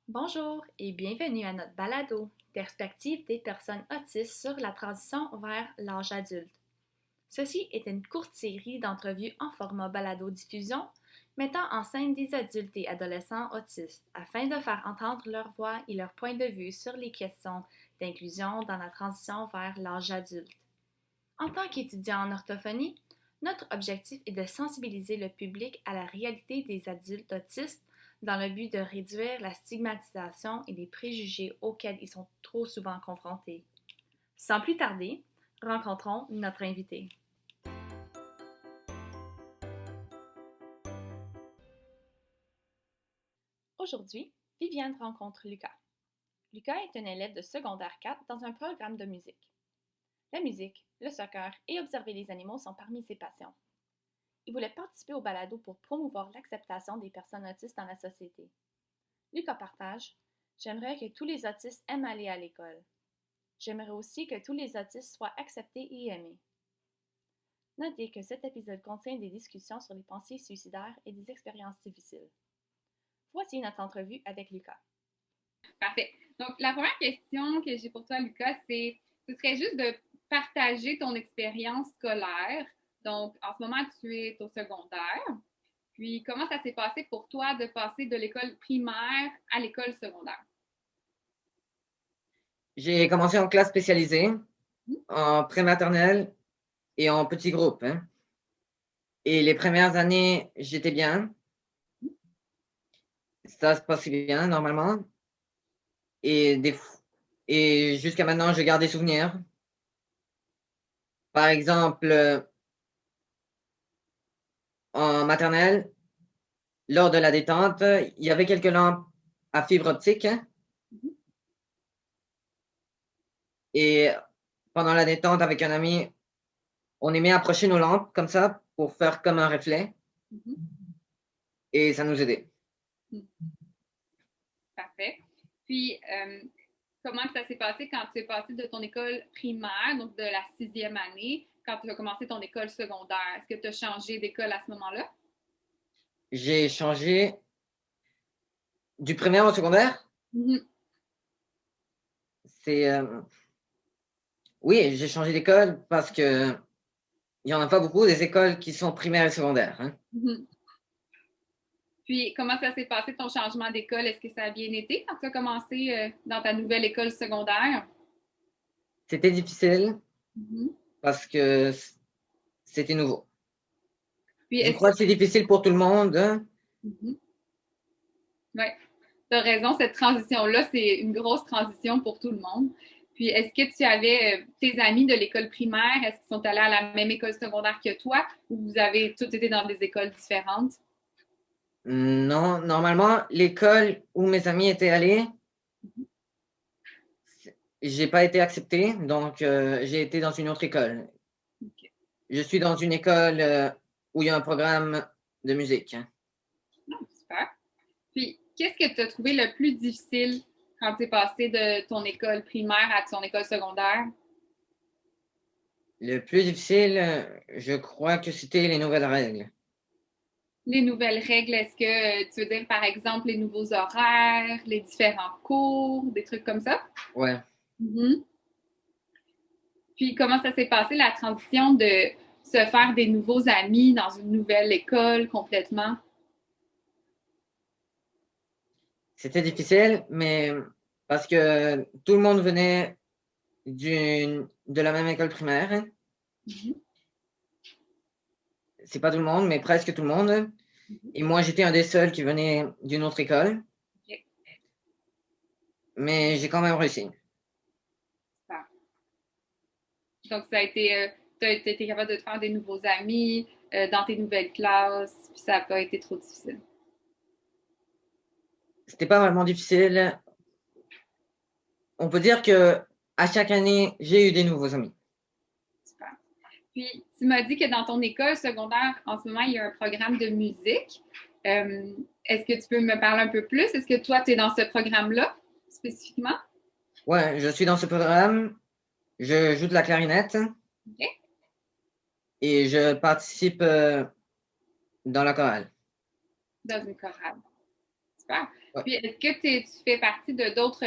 Bonjour et bienvenue à notre balado, Perspective des personnes autistes sur la transition vers l'âge adulte. Ceci est une courte série d'entrevues en format balado-diffusion mettant en scène des adultes et adolescents autistes afin de faire entendre leur voix et leur point de vue sur les questions d'inclusion dans la transition vers l'âge adulte. En tant qu'étudiant en orthophonie, notre objectif est de sensibiliser le public à la réalité des adultes autistes dans le but de réduire la stigmatisation et les préjugés auxquels ils sont trop souvent confrontés. Sans plus tarder, rencontrons notre invité. Aujourd'hui, Viviane rencontre Lucas. Lucas est un élève de secondaire 4 dans un programme de musique. La musique, le soccer et observer les animaux sont parmi ses passions. Il voulait participer au balado pour promouvoir l'acceptation des personnes autistes dans la société. Lucas partage: J'aimerais que tous les autistes aiment aller à l'école. J'aimerais aussi que tous les autistes soient acceptés et aimés. Notez que cet épisode contient des discussions sur les pensées suicidaires et des expériences difficiles. Voici notre entrevue avec Lucas. Parfait. Donc, la première question que j'ai pour toi, Lucas, ce serait juste de partager ton expérience scolaire. Donc, en ce moment, tu es au secondaire. Puis, comment ça s'est passé pour toi de passer de l'école primaire à l'école secondaire? J'ai commencé en classe spécialisée, en prématernelle et en petits groupes. Et les premières années, j'étais bien. Ça se passait bien, normalement. Et, et jusqu'à maintenant, je garde des souvenirs. Par exemple, en maternelle, lors de la détente, il y avait quelques lampes à fibre optique. Et pendant la détente avec un ami, on aimait approcher nos lampes comme ça pour faire comme un reflet. Et ça nous aidait. Parfait. Puis, comment ça s'est passé quand tu es passé de ton école primaire, donc de la 6e année, quand tu as commencé ton école secondaire? Est-ce que tu as changé d'école à ce moment-là? J'ai changé du primaire au secondaire. C'est oui, j'ai changé d'école parce que il y en a pas beaucoup des écoles qui sont primaires et secondaires. Puis, comment ça s'est passé ton changement d'école? Est-ce que ça a bien été quand tu as commencé dans ta nouvelle école secondaire? C'était difficile parce que c'était nouveau. Puis, Je crois que c'est difficile pour tout le monde. Oui, tu as raison, cette transition-là, c'est une grosse transition pour tout le monde. Puis, est-ce que tu avais tes amis de l'école primaire, est-ce qu'ils sont allés à la même école secondaire que toi ou vous avez tous été dans des écoles différentes? Non, normalement, l'école où mes amis étaient allés, j'ai pas été accepté, donc j'ai été dans une autre école. Okay. Je suis dans une école où il y a un programme de musique. Super. Puis, qu'est-ce que tu as trouvé le plus difficile quand tu es passé de ton école primaire à ton école secondaire? Le plus difficile, je crois que c'était les nouvelles règles. Les nouvelles règles, est-ce que tu veux dire, par exemple, les nouveaux horaires, les différents cours, des trucs comme ça? Ouais. Puis, comment ça s'est passé, la transition de se faire des nouveaux amis dans une nouvelle école complètement? C'était difficile, mais parce que tout le monde venait de la même école primaire. C'est pas tout le monde, mais presque tout le monde. Et moi, j'étais un des seuls qui venait d'une autre école. Okay. Mais j'ai quand même réussi. Donc, ça a été, tu as été capable de te faire des nouveaux amis dans tes nouvelles classes, puis ça n'a pas été trop difficile. C'était pas vraiment difficile. On peut dire que à chaque année, j'ai eu des nouveaux amis. Super. Puis, tu m'as dit que dans ton école secondaire, en ce moment, il y a un programme de musique. Est-ce que tu peux me parler un peu plus? Est-ce que toi, tu es dans ce programme-là, spécifiquement? Ouais, je suis dans ce programme. Je joue de la clarinette. Okay. Et je participe dans la chorale. Dans une chorale. Super. Ouais. Puis, est-ce que tu fais partie de d'autres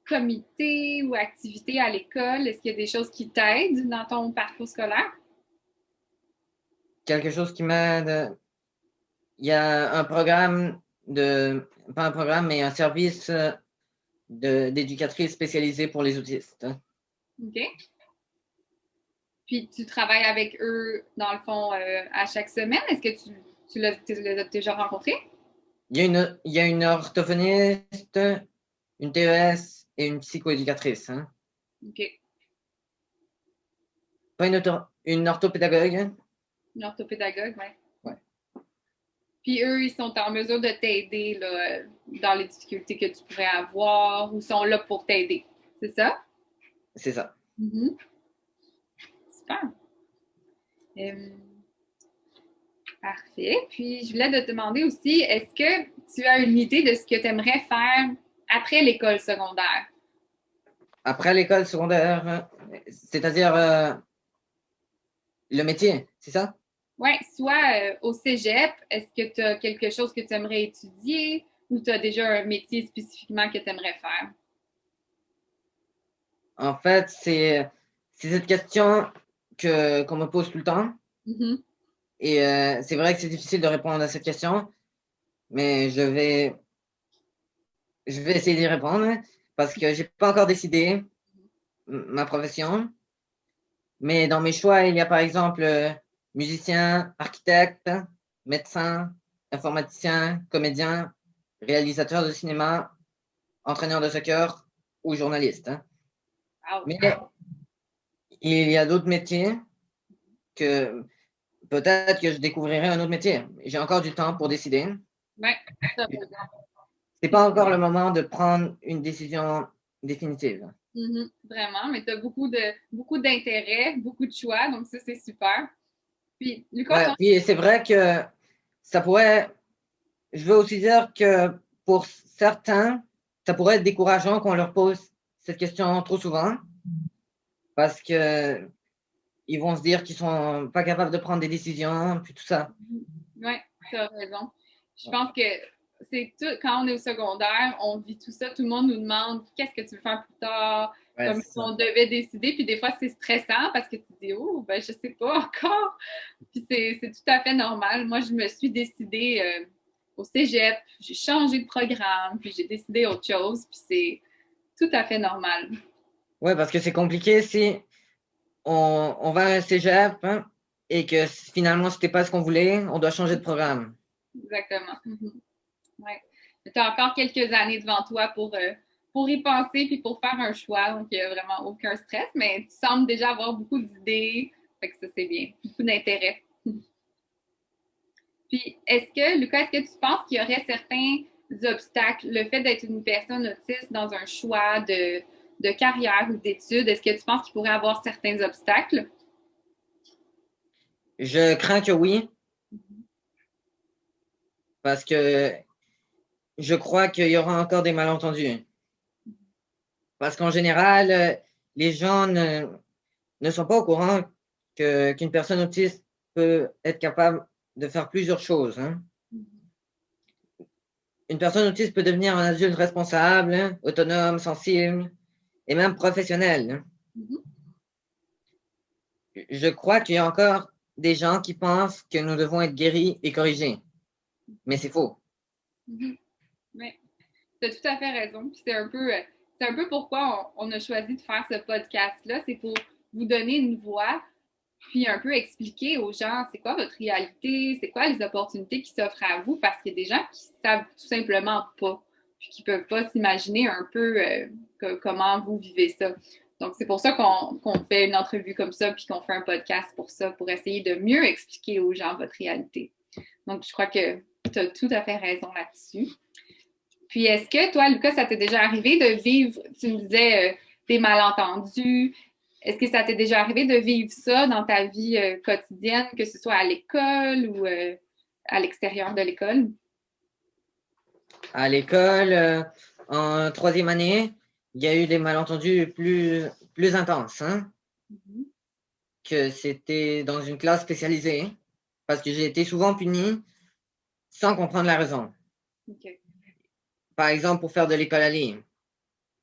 comités ou activités à l'école? Est-ce qu'il y a des choses qui t'aident dans ton parcours scolaire? Quelque chose qui m'aide, il y a un programme pas un programme, mais un service d'éducatrice spécialisée pour les autistes. OK. Puis, tu travailles avec eux, dans le fond, à chaque semaine. Est-ce que tu les as déjà rencontrés? Il y a une orthophoniste, une TES et une psychoéducatrice. Hein. OK. Pas une orthopédagogue. Une orthopédagogue, oui. Ouais. Puis eux, ils sont en mesure de t'aider là, dans les difficultés que tu pourrais avoir ou sont là pour t'aider. C'est ça? C'est ça. Mm-hmm. Super. Parfait. Puis, je voulais te demander aussi, est-ce que tu as une idée de ce que tu aimerais faire après l'école secondaire? Après l'école secondaire, c'est-à-dire le métier, c'est ça? Oui, soit au cégep, est-ce que tu as quelque chose que tu aimerais étudier ou tu as déjà un métier spécifiquement que tu aimerais faire? En fait, c'est cette question qu'on me pose tout le temps. Mm-hmm. Et c'est vrai que c'est difficile de répondre à cette question, mais je vais essayer d'y répondre parce que j'ai pas encore décidé ma profession. Mais dans mes choix, il y a par exemple musicien, architecte, médecin, informaticien, comédien, réalisateur de cinéma, entraîneur de soccer ou journaliste. Hein. Wow. Mais il y a d'autres métiers que peut-être que je découvrirai un autre métier. J'ai encore du temps pour décider. Oui, C'est pas encore le moment de prendre une décision définitive. Mm-hmm. Vraiment, mais tu as beaucoup d'intérêt, beaucoup de choix, donc ça, c'est super. Puis, Lucas, Ouais, puis c'est vrai que ça pourrait. Je veux aussi dire que pour certains, ça pourrait être décourageant qu'on leur pose cette question trop souvent parce que ils vont se dire qu'ils sont pas capables de prendre des décisions, puis tout ça. oui, tu as raison. Je pense que c'est tout, quand on est au secondaire, on vit tout ça, tout le monde nous demande qu'est-ce que tu veux faire plus tard, Ouais, comme si on devait décider, puis des fois c'est stressant parce que tu dis oh, ben je sais pas encore. Puis c'est tout à fait normal. Moi, je me suis décidée au cégep, j'ai changé de programme, puis j'ai décidé autre chose, puis c'est tout à fait normal. Ouais, parce que c'est compliqué si on va à un cégep hein, et que finalement c'était pas ce qu'on voulait, on doit changer de programme. Exactement. Ouais. Tu as encore quelques années devant toi pour y penser puis pour faire un choix. Donc, il n'y a vraiment aucun stress, mais tu sembles déjà avoir beaucoup d'idées. Fait que ça, c'est bien. Beaucoup d'intérêt. Puis, Lucas, est-ce que tu penses qu'il y aurait certains obstacles, le fait d'être une personne autiste dans un choix de carrière ou d'études, est-ce que tu penses qu'il pourrait avoir certains obstacles? Je crains que oui, parce que je crois qu'il y aura encore des malentendus. Parce qu'en général, les gens ne sont pas au courant qu'une personne autiste peut être capable de faire plusieurs choses. Hein. Une personne autiste peut devenir un adulte responsable, hein, autonome, sensible et même professionnel. Hein. Je crois qu'il y a encore des gens qui pensent que nous devons être guéris et corrigés. Mais c'est faux. Oui, tu as tout à fait raison. Puis c'est un peu pourquoi on a choisi de faire ce podcast-là. C'est pour vous donner une voix, puis un peu expliquer aux gens c'est quoi votre réalité, c'est quoi les opportunités qui s'offrent à vous, parce qu'il y a des gens qui savent tout simplement pas, puis qui peuvent pas s'imaginer un peu comment vous vivez ça. Donc, c'est pour ça qu'on fait une entrevue comme ça, puis qu'on fait un podcast pour ça, pour essayer de mieux expliquer aux gens votre réalité. Donc, je crois que tu as tout à fait raison là-dessus. Puis, est-ce que toi, Lucas, ça t'est déjà arrivé de vivre, tu me disais, des malentendus, est-ce que ça t'est déjà arrivé de vivre ça dans ta vie quotidienne, que ce soit à l'école ou à l'extérieur de l'école? À l'école, en troisième année, il y a eu des malentendus plus intenses. Hein, que c'était dans une classe spécialisée, parce que j'ai été souvent puni sans comprendre la raison. Okay. par exemple, pour faire de l'école à ligne.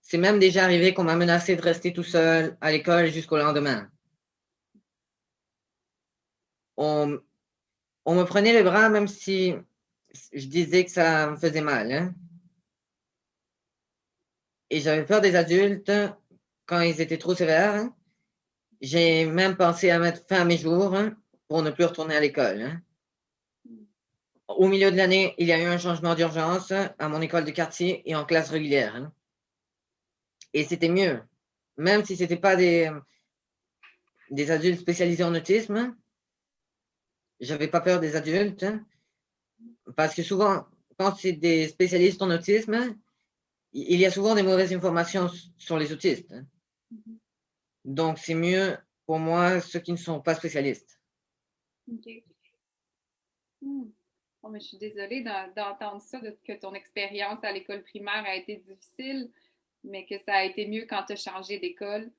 C'est même déjà arrivé qu'on m'a menacé de rester tout seul à l'école jusqu'au lendemain. On, on me prenait le bras même si je disais que ça me faisait mal, hein. Et j'avais peur des adultes quand ils étaient trop sévères, hein. J'ai même pensé à mettre fin à mes jours, hein, pour ne plus retourner à l'école, hein. Au milieu de l'année, il y a eu un changement d'urgence à mon école de quartier et en classe régulière, hein. Et c'était mieux. Même si ce n'était pas des adultes spécialisés en autisme, hein, j'avais pas peur des adultes, hein, parce que souvent, quand c'est des spécialistes en autisme, hein, il y a souvent des mauvaises informations sur les autistes, hein. Donc, c'est mieux pour moi ceux qui ne sont pas spécialistes. OK. Bon, mais je suis désolée d'entendre ça, que ton expérience à l'école primaire a été difficile, mais que ça a été mieux quand tu as changé d'école.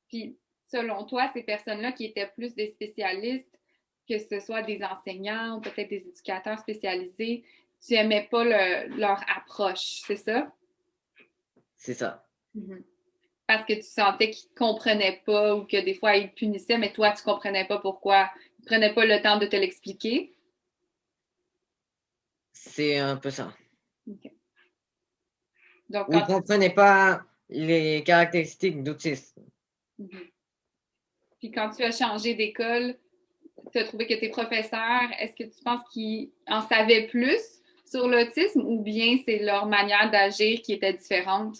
Puis, selon toi, ces personnes-là qui étaient plus des spécialistes, que ce soit des enseignants ou peut-être des éducateurs spécialisés, tu n'aimais pas leur approche, c'est ça? C'est ça. Parce que tu sentais qu'ils ne comprenaient pas ou que des fois ils te punissaient, mais toi, tu ne comprenais pas pourquoi. Ils ne prenaient pas le temps de te l'expliquer. C'est un peu ça. Okay. Donc, Vous ne comprenez pas les caractéristiques d'autisme. Puis quand tu as changé d'école, tu as trouvé que tes professeurs, est-ce que tu penses qu'ils en savaient plus sur l'autisme ou bien c'est leur manière d'agir qui était différente?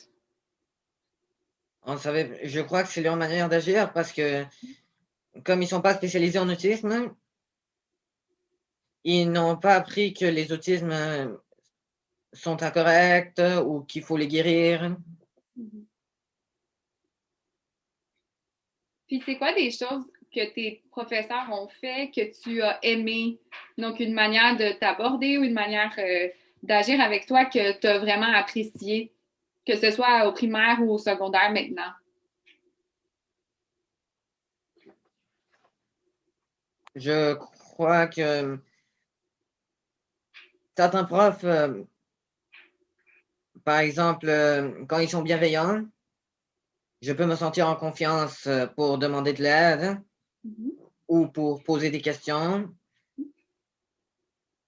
Je crois que c'est leur manière d'agir parce que comme ils ne sont pas spécialisés en autisme, ils n'ont pas appris que les autismes sont incorrects ou qu'il faut les guérir. Puis c'est quoi des choses que tes professeurs ont fait que tu as aimé? Donc une manière de t'aborder ou une manière d'agir avec toi que tu as vraiment apprécié, que ce soit au primaire ou au secondaire maintenant? Je crois que certains profs, par exemple, quand ils sont bienveillants, je peux me sentir en confiance pour demander de l'aide ou pour poser des questions.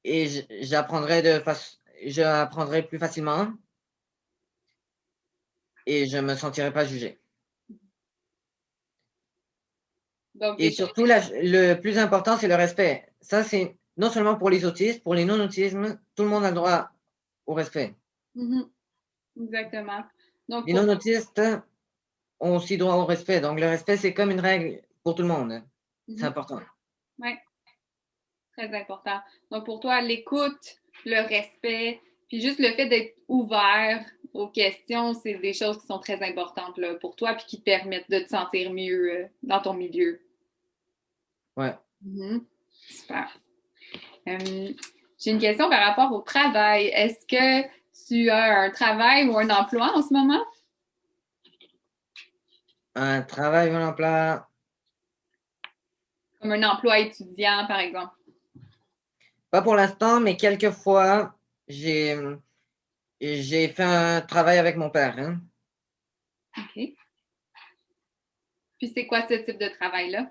Et j'apprendrai plus facilement et je ne me sentirai pas jugé. Donc, et surtout, le plus important, c'est le respect. Ça, c'est non seulement pour les autistes, pour les non-autismes, tout le monde a le droit au respect. Exactement. Donc, les non-autistes ont aussi droit au respect. Donc, le respect, c'est comme une règle pour tout le monde. C'est important. Oui, très important. Donc, pour toi, l'écoute, le respect, puis juste le fait d'être ouvert aux questions, c'est des choses qui sont très importantes là, pour toi puis qui te permettent de te sentir mieux dans ton milieu. Ouais. Super. J'ai une question par rapport au travail. Est-ce que tu as un travail ou un emploi en ce moment? Un travail ou un emploi? Comme un emploi étudiant, par exemple. Pas pour l'instant, mais quelquefois, j'ai fait un travail avec mon père. Hein. OK. Puis c'est quoi ce type de travail-là?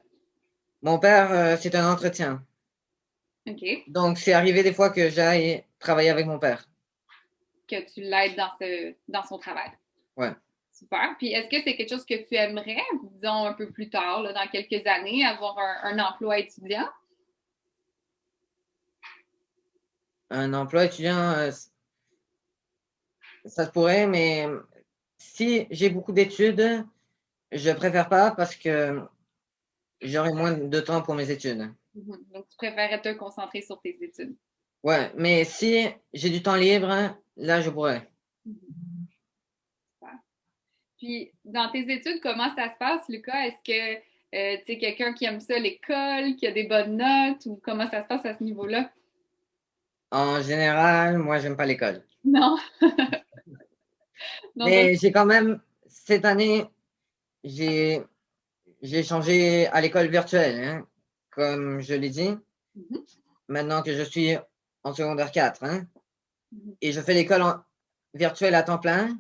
Mon père, c'est un entretien. OK. Donc, c'est arrivé des fois que j'aille travailler avec mon père. Que tu l'aides dans son travail. Ouais. Super. Puis est-ce que c'est quelque chose que tu aimerais, disons un peu plus tard, là, dans quelques années, avoir un emploi étudiant? Un emploi étudiant, ça se pourrait, mais si j'ai beaucoup d'études, je préfère pas parce que j'aurai moins de temps pour mes études. Donc, tu préférerais te concentrer sur tes études? Ouais, mais si j'ai du temps libre, là, je pourrais. Puis, dans tes études, comment ça se passe, Lucas? Est-ce que tu es quelqu'un qui aime ça, l'école, qui a des bonnes notes, ou comment ça se passe à ce niveau-là? En général, moi, j'aime pas l'école. Non. Mais j'ai quand même, cette année, j'ai changé à l'école virtuelle, hein, comme je l'ai dit. Maintenant que je suis en secondaire 4, hein, et je fais l'école virtuel à temps plein.